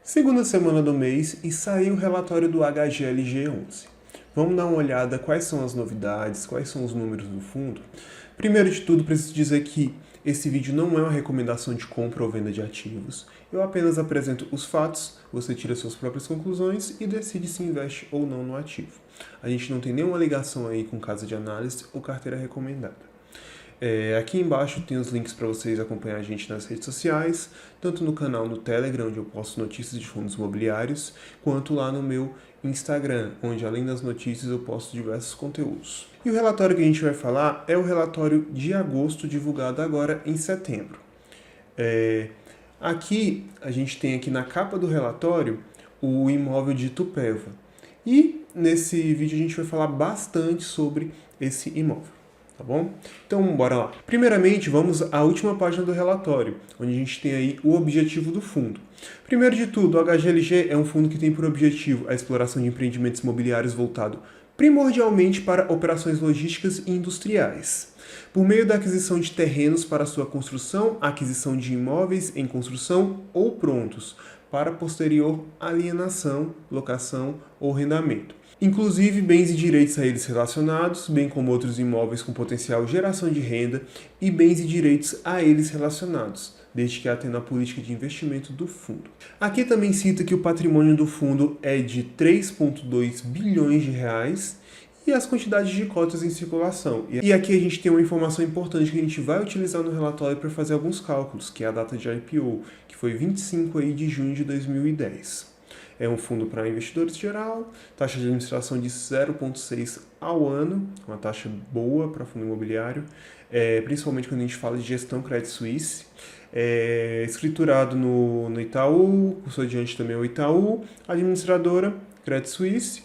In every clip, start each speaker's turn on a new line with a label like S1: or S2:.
S1: Segunda semana do mês e saiu o relatório do HGLG11. Vamos dar uma olhada quais são as novidades, quais são os números do fundo. Primeiro de tudo, preciso dizer que esse vídeo não é uma recomendação de compra ou venda de ativos. Eu apenas apresento os fatos, você tira suas próprias conclusões e decide se investe ou não no ativo. A gente não tem nenhuma ligação aí com casa de análise ou carteira recomendada. Aqui embaixo tem os links para vocês acompanhar a gente nas redes sociais, tanto no canal no Telegram, onde eu posto notícias de fundos imobiliários, quanto lá no meu Instagram, onde além das notícias eu posto diversos conteúdos. E o relatório que a gente vai falar é o relatório de agosto, divulgado agora em setembro. Aqui a gente tem aqui na capa do relatório o imóvel de Itupeva. E nesse vídeo a gente vai falar bastante sobre esse imóvel. Tá bom? Então, bora lá. Primeiramente, vamos à última página do relatório, onde a gente tem aí o objetivo do fundo. Primeiro de tudo, o HGLG é um fundo que tem por objetivo a exploração de empreendimentos imobiliários voltado primordialmente para operações logísticas e industriais, por meio da aquisição de terrenos para sua construção, aquisição de imóveis em construção ou prontos, para posterior alienação, locação ou arrendamento. Inclusive bens e direitos a eles relacionados, bem como outros imóveis com potencial geração de renda e bens e direitos a eles relacionados, desde que atenda à política de investimento do fundo. Aqui também cita que o patrimônio do fundo é de 3,2 bilhões de reais e as quantidades de cotas em circulação. E aqui a gente tem uma informação importante que a gente vai utilizar no relatório para fazer alguns cálculos, que é a data de IPO, que foi 25 de junho de 2010. É um fundo para investidores geral, taxa de administração de 0,6 ao ano, uma taxa boa para fundo imobiliário, principalmente quando a gente fala de gestão Credit Suisse. Escriturado no Itaú, custodiante também é o Itaú, administradora Credit Suisse.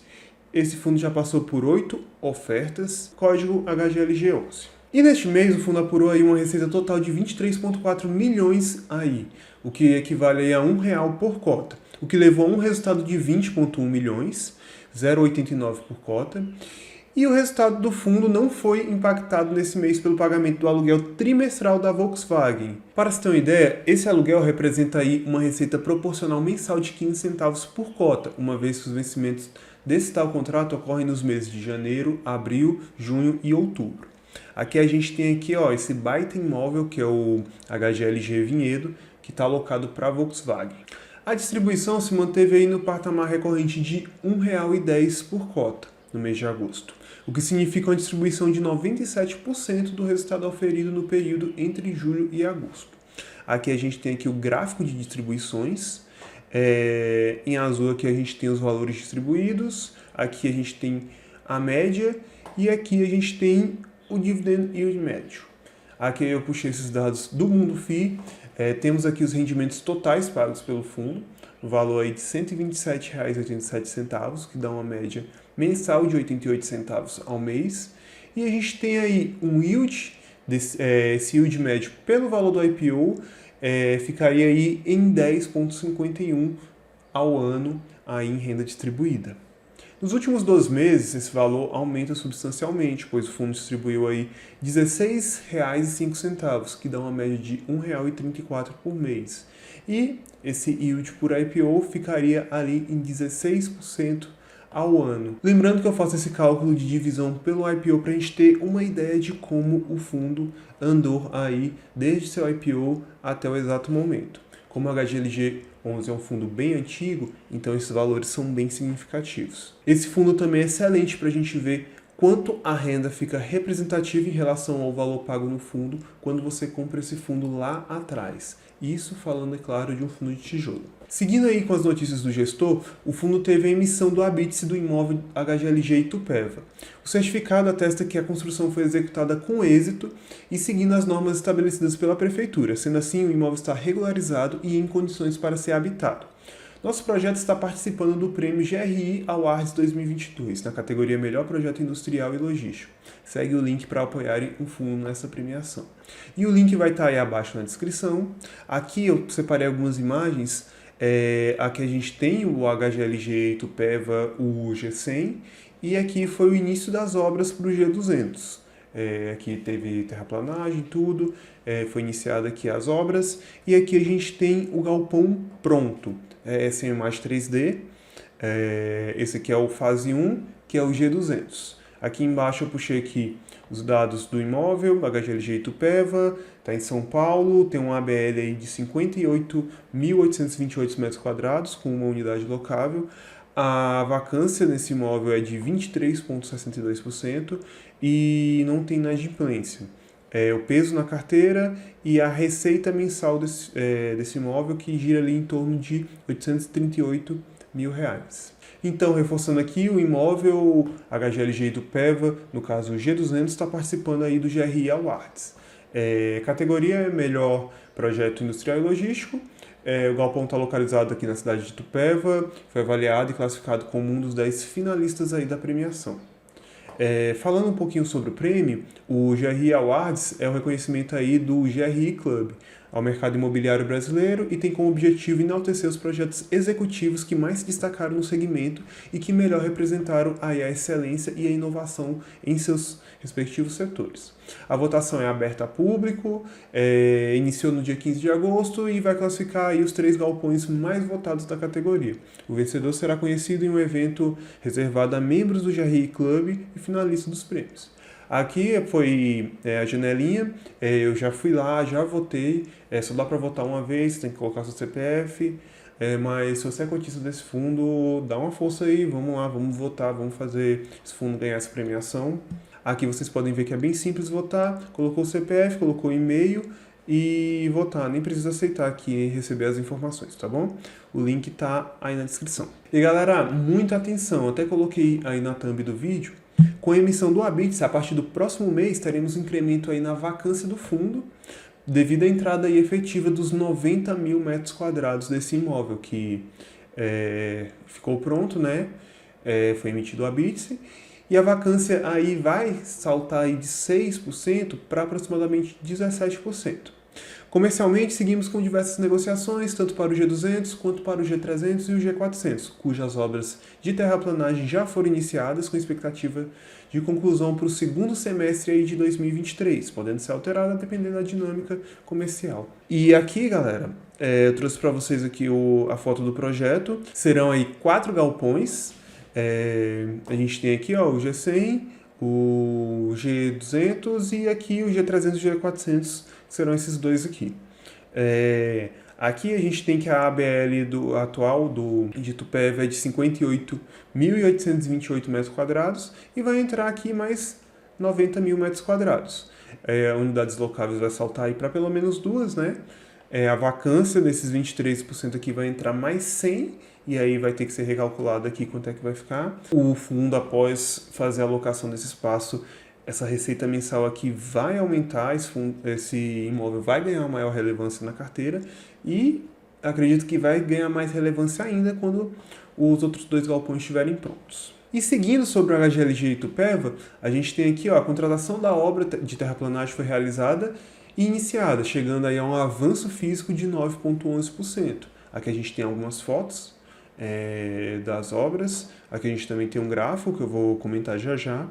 S1: Esse fundo já passou por 8 ofertas, código HGLG11. E neste mês o fundo apurou aí uma receita total de 23,4 milhões aí, o que equivale aí a R$1 por cota, o que levou a um resultado de 20,1 milhões, 0,89 por cota. E o resultado do fundo não foi impactado nesse mês pelo pagamento do aluguel trimestral da Volkswagen. Para se ter uma ideia, esse aluguel representa aí uma receita proporcional mensal de 15 centavos por cota, uma vez que os vencimentos desse tal contrato ocorrem nos meses de janeiro, abril, junho e outubro. Aqui a gente tem aqui, esse baita imóvel, que é o HGLG Vinhedo, que está alocado para a Volkswagen. A distribuição se manteve aí no patamar recorrente de R$1,10 por cota no mês de agosto, o que significa uma distribuição de 97% do resultado auferido no período entre julho e agosto. Aqui a gente tem aqui o gráfico de distribuições. Em azul aqui a gente tem os valores distribuídos, aqui a gente tem a média e aqui a gente tem o dividend yield médio. Aqui eu puxei esses dados do Mundo FI. Temos aqui os rendimentos totais pagos pelo fundo, no valor aí de R$ 127,87, que dá uma média mensal de 88 centavos ao mês. E a gente tem aí um yield, esse yield médio pelo valor do IPO, ficaria aí em 10,51 ao ano aí em renda distribuída. Nos últimos 12 meses, esse valor aumenta substancialmente, pois o fundo distribuiu aí R$ 16,05, que dá uma média de R$ 1,34 por mês. E esse yield por IPO ficaria ali em 16% ao ano. Lembrando que eu faço esse cálculo de divisão pelo IPO para a gente ter uma ideia de como o fundo andou aí desde seu IPO até o exato momento. Como o HGLG11 é um fundo bem antigo, então esses valores são bem significativos. Esse fundo também é excelente para a gente ver quanto a renda fica representativa em relação ao valor pago no fundo quando você compra esse fundo lá atrás. Isso falando, é claro, de um fundo de tijolo. Seguindo aí com as notícias do gestor, o fundo teve a emissão do habite-se do imóvel HGLG Itupeva. O certificado atesta que a construção foi executada com êxito e seguindo as normas estabelecidas pela prefeitura. Sendo assim, o imóvel está regularizado e em condições para ser habitado. Nosso projeto está participando do prêmio GRI Awards 2022, na categoria Melhor Projeto Industrial e Logístico. Segue o link para apoiarem o fundo nessa premiação. E o link vai estar aí abaixo na descrição. Aqui eu separei algumas imagens. Aqui a gente tem o HGLG Itupeva, o G100, e aqui foi o início das obras para o G200. aqui teve terraplanagem, tudo, foi iniciada aqui as obras, e aqui a gente tem o galpão pronto. Essa é a imagem 3D, esse aqui é o fase 1, que é o G200. Aqui embaixo eu puxei aqui os dados do imóvel, HGLG Itupeva, está em São Paulo, tem um ABL aí de 58.828 metros quadrados, com uma unidade locável. A vacância nesse imóvel é de 23,62% e não tem inadimplência. O peso na carteira e a receita mensal desse imóvel, que gira ali em torno de R$838 mil. Então, reforçando aqui, o imóvel HGLG Itupeva, no caso o G200, está participando aí do GRI Awards. Categoria é melhor projeto industrial e logístico. O galpão está localizado aqui na cidade de Itupeva, foi avaliado e classificado como um dos 10 finalistas aí da premiação. Falando um pouquinho sobre o prêmio, o GRI Awards é um reconhecimento aí do GRI Club ao mercado imobiliário brasileiro e tem como objetivo enaltecer os projetos executivos que mais se destacaram no segmento e que melhor representaram aí a excelência e a inovação em seus respectivos setores. A votação é aberta a público, iniciou no dia 15 de agosto e vai classificar aí os 3 galpões mais votados da categoria. O vencedor será conhecido em um evento reservado a membros do GRI Club e finalistas dos prêmios. Aqui foi a janelinha, eu já fui lá, já votei, só dá para votar uma vez, tem que colocar seu CPF, mas se você é cotista desse fundo, dá uma força aí, vamos lá, vamos votar, vamos fazer esse fundo ganhar essa premiação. Aqui vocês podem ver que é bem simples votar, colocou o CPF, colocou o e-mail e votar, nem precisa aceitar aqui e receber as informações, tá bom? O link tá aí na descrição. E galera, muita atenção, até coloquei aí na thumb do vídeo. Com a emissão do Habite, a partir do próximo mês, teremos um incremento aí na vacância do fundo, devido à entrada aí efetiva dos 90 mil metros quadrados desse imóvel, que ficou pronto, né? Foi emitido o Habite, e a vacância aí vai saltar aí de 6% para aproximadamente 17%. Comercialmente, seguimos com diversas negociações, tanto para o G200 quanto para o G300 e o G400, cujas obras de terraplanagem já foram iniciadas com expectativa de conclusão para o segundo semestre aí de 2023, podendo ser alterada dependendo da dinâmica comercial. E aqui, galera, eu trouxe para vocês aqui a foto do projeto. Serão aí 4 galpões. A gente tem aqui o G100, o G200 e aqui o G300 e o G400, que serão esses dois aqui. Aqui a gente tem que a ABL atual de Itupeva é de 58.828 metros quadrados e vai entrar aqui mais 90 mil metros quadrados. Unidades locáveis vai saltar aí para pelo menos 2, né? A vacância desses 23% aqui vai entrar mais 100, e aí vai ter que ser recalculado aqui quanto é que vai ficar. O fundo, após fazer a alocação desse espaço, essa receita mensal aqui vai aumentar, esse imóvel vai ganhar uma maior relevância na carteira e acredito que vai ganhar mais relevância ainda quando os outros 2 galpões estiverem prontos. E seguindo sobre o HGLG Itupeva, a gente tem aqui a contratação da obra de terraplanagem foi realizada e iniciada, chegando aí a um avanço físico de 9,11%. Aqui a gente tem algumas fotos das obras, aqui a gente também tem um gráfico que eu vou comentar já já.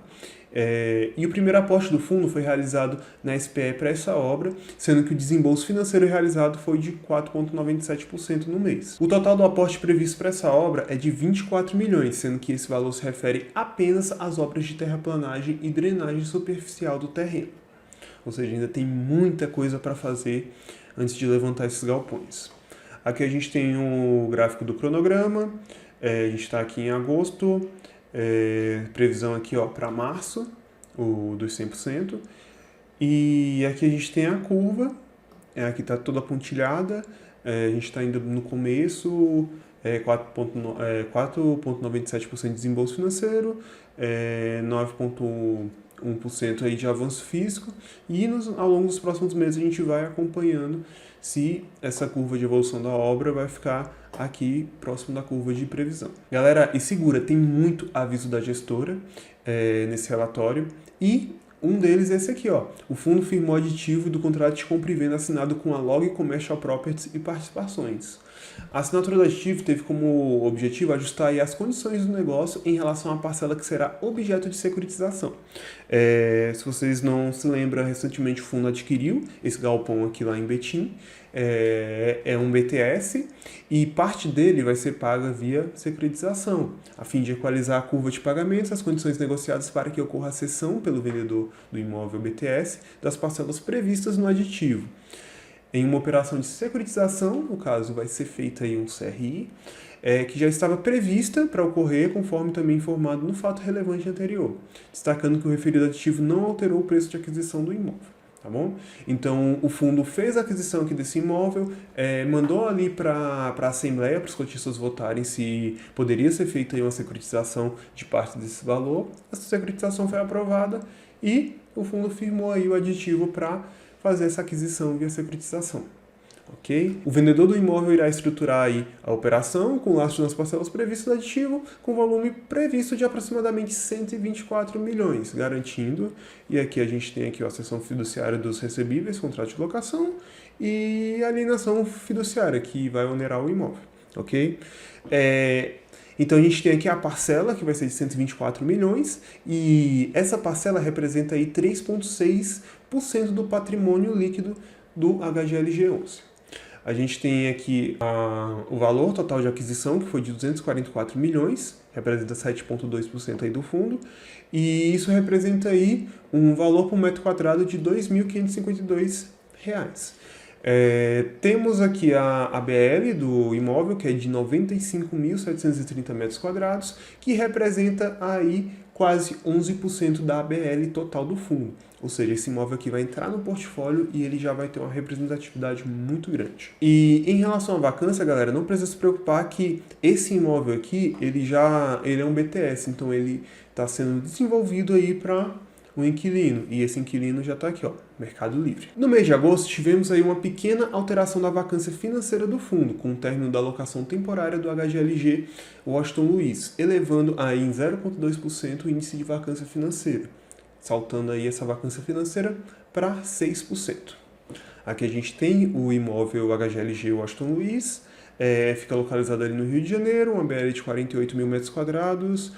S1: E o primeiro aporte do fundo foi realizado na SPE para essa obra, sendo que o desembolso financeiro realizado foi de 4,97% no mês. O total do aporte previsto para essa obra é de 24 milhões, sendo que esse valor se refere apenas às obras de terraplanagem e drenagem superficial do terreno. Ou seja, ainda tem muita coisa para fazer antes de levantar esses galpões. Aqui a gente tem o gráfico do cronograma, a gente está aqui em agosto, previsão aqui para março, dos 100%, e aqui a gente tem a curva, aqui está toda pontilhada, a gente está ainda no começo, 4,97% de desembolso financeiro, 9,1% aí de avanço físico, e ao longo dos próximos meses a gente vai acompanhando se essa curva de evolução da obra vai ficar aqui próximo da curva de previsão. Galera, e segura, tem muito aviso da gestora nesse relatório, e um deles é esse aqui, o fundo firmou aditivo do contrato de compra e venda assinado com a Log Commercial Properties e Participações. A assinatura do aditivo teve como objetivo ajustar aí as condições do negócio em relação à parcela que será objeto de securitização. Se vocês não se lembram, recentemente o fundo adquiriu esse galpão aqui lá em Betim, é um BTS, e parte dele vai ser paga via securitização, a fim de equalizar a curva de pagamentos, as condições negociadas para que ocorra a cessão pelo vendedor do imóvel BTS das parcelas previstas no aditivo. Em uma operação de securitização, no caso vai ser feita aí um CRI, que já estava prevista para ocorrer conforme também informado no fato relevante anterior, destacando que o referido aditivo não alterou o preço de aquisição do imóvel. Tá bom? Então, o fundo fez a aquisição aqui desse imóvel, mandou ali para a Assembleia, para os cotistas votarem se poderia ser feita aí uma securitização de parte desse valor. Essa securitização foi aprovada e o fundo firmou aí o aditivo para fazer essa aquisição via securitização. Okay? O vendedor do imóvel irá estruturar aí a operação com lastro nas parcelas previstas do aditivo, com volume previsto de aproximadamente 124 milhões, garantindo, e aqui a gente tem aqui a seção fiduciária dos recebíveis, contrato de locação, e a alienação fiduciária, que vai onerar o imóvel. Ok? Então a gente tem aqui a parcela, que vai ser de 124 milhões, e essa parcela representa aí 3,6% do patrimônio líquido do HGLG11. A gente tem aqui o valor total de aquisição, que foi de 244 milhões, representa 7,2% aí do fundo, e isso representa aí um valor por metro quadrado de R$ 2.552. Temos aqui a BL do imóvel, que é de 95.730 metros quadrados, que representa aí quase 11% da ABL total do fundo. Ou seja, esse imóvel aqui vai entrar no portfólio e ele já vai ter uma representatividade muito grande. E em relação à vacância, galera, não precisa se preocupar que esse imóvel aqui, ele é um BTS, então ele está sendo desenvolvido aí para um inquilino, e esse inquilino já está aqui, ó, Mercado Livre. No mês de agosto, tivemos aí uma pequena alteração da vacância financeira do fundo, com o término da alocação temporária do HGLG Washington Luiz, elevando aí em 0,2% o índice de vacância financeira, saltando aí essa vacância financeira para 6%. Aqui a gente tem o imóvel HGLG Washington Luiz, fica localizado ali no Rio de Janeiro, uma BL de 48 mil metros quadrados,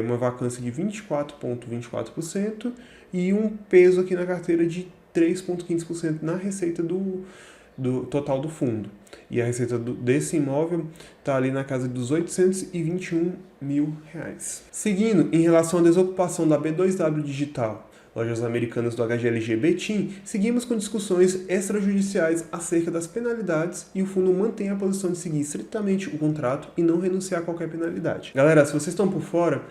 S1: uma vacância de 24,24% e um peso aqui na carteira de 3,15% na receita do total do fundo. E a receita desse imóvel está ali na casa dos R$ 821 mil. Seguindo, em relação à desocupação da B2W Digital, Lojas Americanas do HGLG Betim, seguimos com discussões extrajudiciais acerca das penalidades e o fundo mantém a posição de seguir estritamente o contrato e não renunciar a qualquer penalidade. Galera, se vocês estão por fora,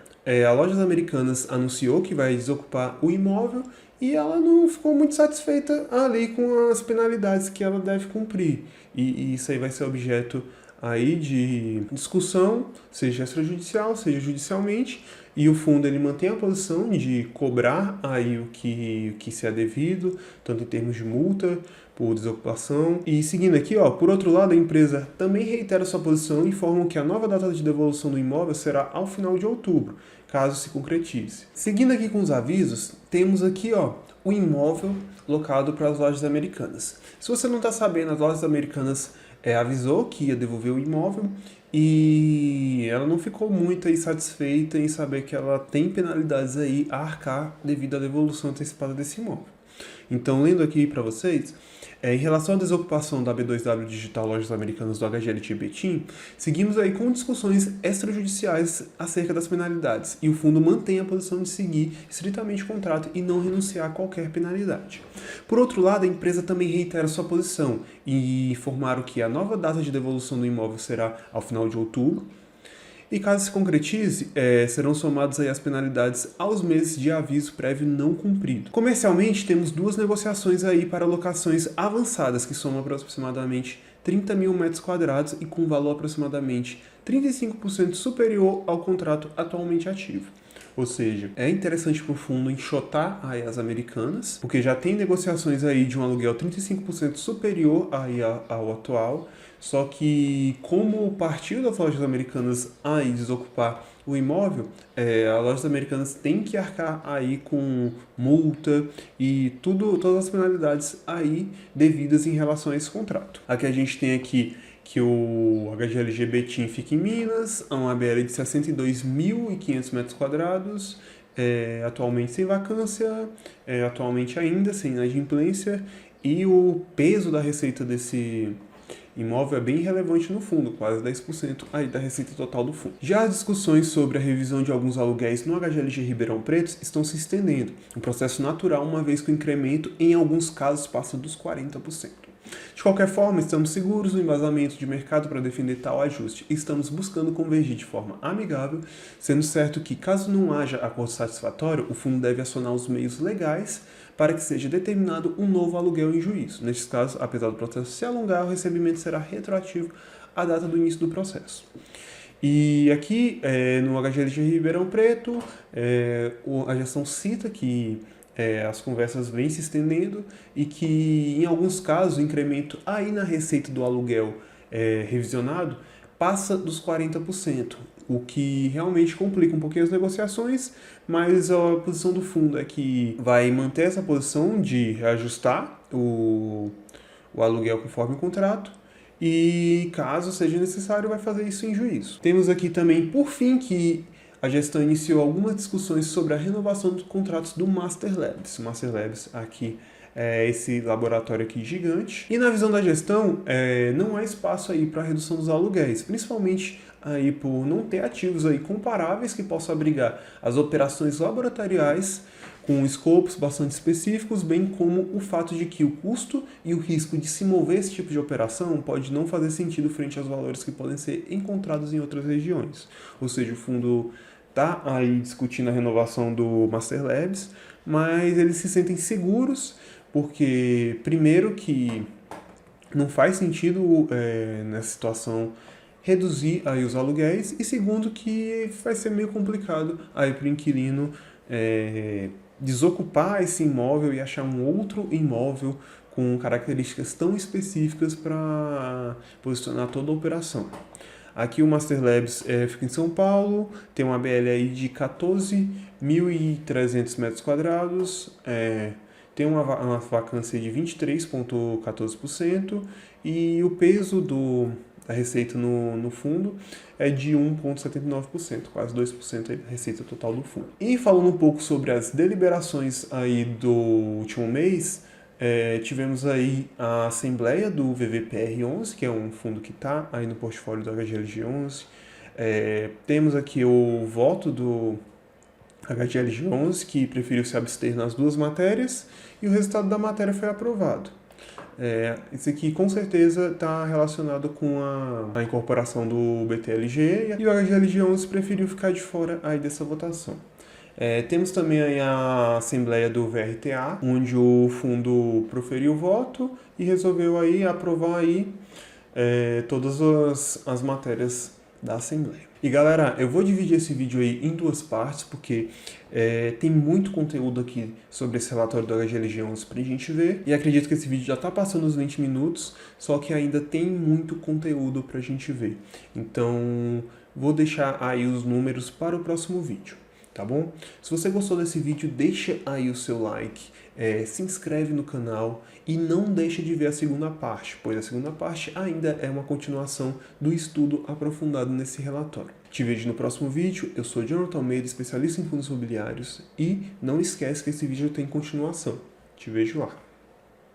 S1: a Lojas Americanas anunciou que vai desocupar o imóvel e ela não ficou muito satisfeita ali com as penalidades que ela deve cumprir. E isso aí vai ser objeto aí de discussão, seja extrajudicial, seja judicialmente, e o fundo ele mantém a posição de cobrar aí o que se é devido, tanto em termos de multa, por desocupação. E seguindo aqui, ó, por outro lado, a empresa também reitera sua posição e informa que a nova data de devolução do imóvel será ao final de outubro, caso se concretize. Seguindo aqui com os avisos, temos aqui, ó, o imóvel locado para as Lojas Americanas. Se você não está sabendo, as Lojas Americanas avisou que ia devolver o imóvel e ela não ficou muito aí satisfeita em saber que ela tem penalidades aí a arcar devido à devolução antecipada desse imóvel. Então, lendo aqui para vocês, em relação à desocupação da B2W Digital Lojas Americanas do HGLG Betim, seguimos aí com discussões extrajudiciais acerca das penalidades e o fundo mantém a posição de seguir estritamente o contrato e não renunciar a qualquer penalidade. Por outro lado, a empresa também reitera sua posição e informaram que a nova data de devolução do imóvel será ao final de outubro. E caso se concretize, serão somadas aí as penalidades aos meses de aviso prévio não cumprido. Comercialmente, temos duas negociações aí para locações avançadas, que somam aproximadamente 30 mil metros quadrados e com valor aproximadamente 35% superior ao contrato atualmente ativo. Ou seja, é interessante para o fundo enxotar aí as americanas, porque já tem negociações aí de um aluguel 35% superior aí ao atual, só que como partiu das Lojas Americanas aí desocupar o imóvel, as Lojas Americanas têm que arcar aí com multa e todas as penalidades aí devidas em relação a esse contrato. Aqui a gente tem aqui que o HGLG Betim fica em Minas, a uma ABL de 62.500 metros quadrados, atualmente sem vacância, atualmente ainda sem inadimplência, e o peso da receita desse imóvel é bem relevante no fundo, quase 10% aí da receita total do fundo. Já as discussões sobre a revisão de alguns aluguéis no HGLG Ribeirão Preto estão se estendendo, um processo natural, uma vez que o incremento em alguns casos passa dos 40%. De qualquer forma, estamos seguros no embasamento de mercado para defender tal ajuste e estamos buscando convergir de forma amigável, sendo certo que, caso não haja acordo satisfatório, o fundo deve acionar os meios legais para que seja determinado um novo aluguel em juízo. Neste caso, apesar do processo se alongar, o recebimento será retroativo à data do início do processo. E aqui, no HGLG Ribeirão Preto, a gestão cita que as conversas vêm se estendendo e que, em alguns casos, o incremento aí na receita do aluguel revisionado passa dos 40%, o que realmente complica um pouquinho as negociações, mas a posição do fundo é que vai manter essa posição de reajustar o aluguel conforme o contrato, e caso seja necessário, vai fazer isso em juízo. Temos aqui também, por fim, que a gestão iniciou algumas discussões sobre a renovação dos contratos do Master Labs. O Master Labs aqui é esse laboratório aqui gigante. E na visão da gestão, não há espaço aí para redução dos aluguéis, principalmente aí por não ter ativos aí comparáveis que possam abrigar as operações laboratoriais com escopos bastante específicos, bem como o fato de que o custo e o risco de se mover esse tipo de operação pode não fazer sentido frente aos valores que podem ser encontrados em outras regiões. Ou seja, o fundo está aí discutindo a renovação do Master Labs, mas eles se sentem seguros porque, primeiro, que não faz sentido nessa situação reduzir aí os aluguéis, e segundo, que vai ser meio complicado aí para o inquilino desocupar esse imóvel e achar um outro imóvel com características tão específicas para posicionar toda a operação. Aqui o Master Labs fica em São Paulo, tem uma BL aí de 14.300 metros quadrados, tem uma vacância de 23,14% e o peso da receita no fundo é de 1,79%, quase 2% da receita total do fundo. E falando um pouco sobre as deliberações aí do último mês, tivemos aí a assembleia do VVPR11, que é um fundo que está aí no portfólio do HGLG11. Temos aqui o voto do HGLG11, que preferiu se abster nas duas matérias, e o resultado da matéria foi aprovado. Isso aqui com certeza está relacionado com a incorporação do BTLG, e o HGLG11 preferiu ficar de fora aí dessa votação. Temos também aí a assembleia do VRTA, onde o fundo proferiu o voto e resolveu aí aprovar aí, todas as matérias da assembleia. E galera, eu vou dividir esse vídeo aí em duas partes, porque tem muito conteúdo aqui sobre esse relatório do HGLG11 pra gente ver, e acredito que esse vídeo já tá passando os 20 minutos, só que ainda tem muito conteúdo pra gente ver. Então, vou deixar aí os números para o próximo vídeo, tá bom? Se você gostou desse vídeo, deixa aí o seu like, se inscreve no canal e não deixa de ver a segunda parte, pois a segunda parte ainda é uma continuação do estudo aprofundado nesse relatório. Te vejo no próximo vídeo. Eu sou Jonathan Almeida, especialista em fundos imobiliários, e não esquece que esse vídeo tem continuação. Te vejo lá.